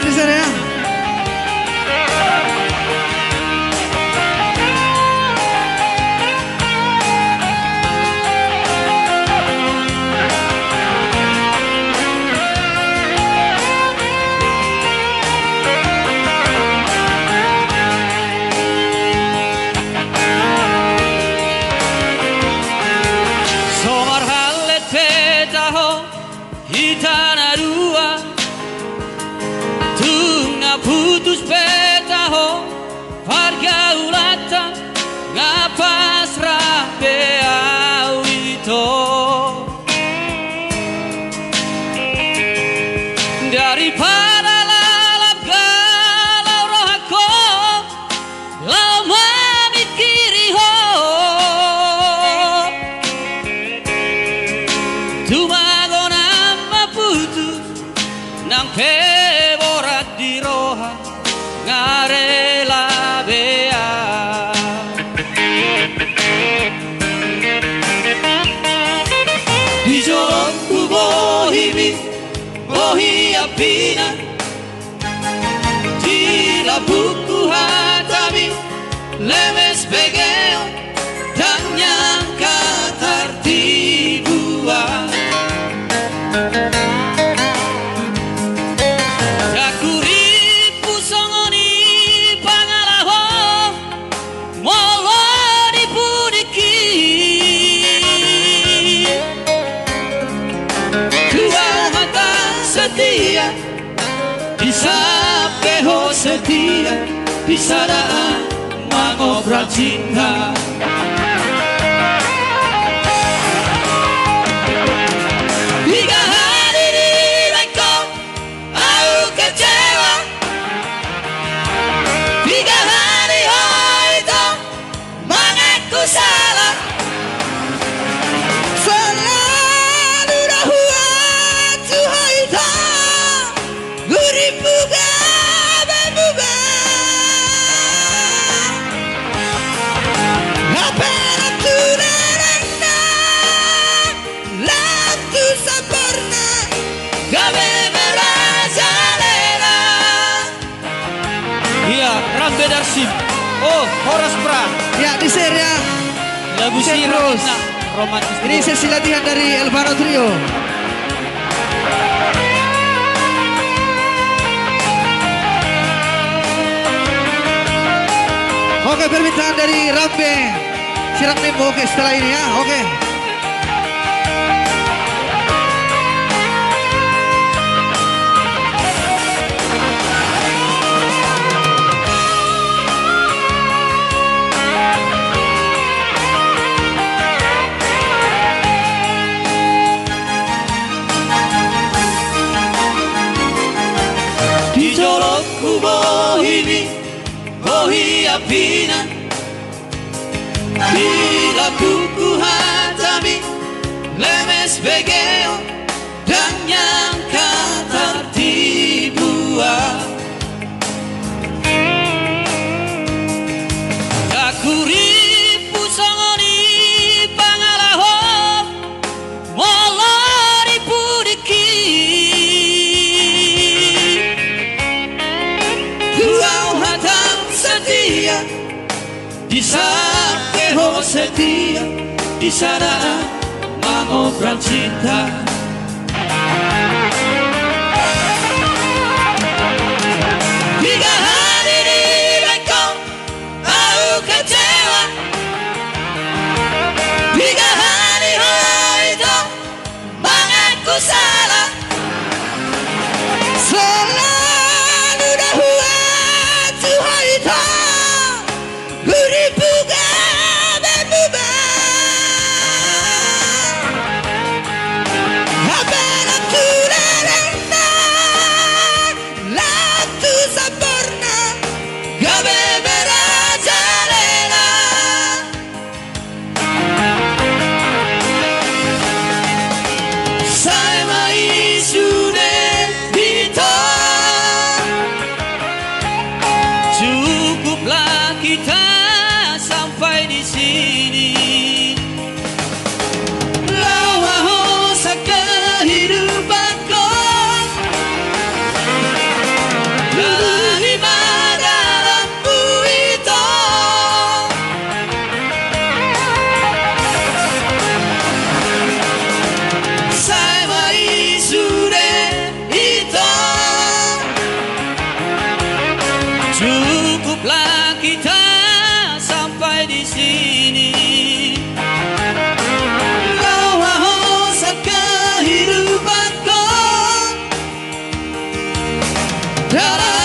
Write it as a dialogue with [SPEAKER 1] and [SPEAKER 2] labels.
[SPEAKER 1] di sana ya.
[SPEAKER 2] Tanah dua tungna putus petaho warga ulata ngapas rabe awito daripada lalap galau rohako lau memikiri ho nang peborat di roha ngarela bea di jolongku bohi apina di labuku hatami lemes begeo dan nyangka tertibuan Isapeho setia Pisaraan mengobral cinta Hingga hari diriku aku kecewa Hingga hari itu mengaku salah Selalu dahuat Tuhan Guribuga bebuga Apera tu narana Latu sabarna Gabe merajalera Iya, Rambe Darsim Oh, Horas Pra
[SPEAKER 1] Ya, di share ya.
[SPEAKER 2] Lagu Sirus romantis.
[SPEAKER 1] Ini sesi latihan dari Elvaro Trio. Oke, permintaan dari Rambe Siram Nembo. Oke, setelah ini ya. Oke.
[SPEAKER 2] Di jolokku bohi apina Di lakuku hatami lemes begeo dan nyangka tertibuan Aku ripu songoni pangalaho molori pudiki Kau hatam setia di sapeho setia di sana mengobral cinta Hingga hari diriku aku kecewa Hingga hari itu mengaku salah
[SPEAKER 1] Selalu dahuat Tuhan itu Guribuga bebuga dalam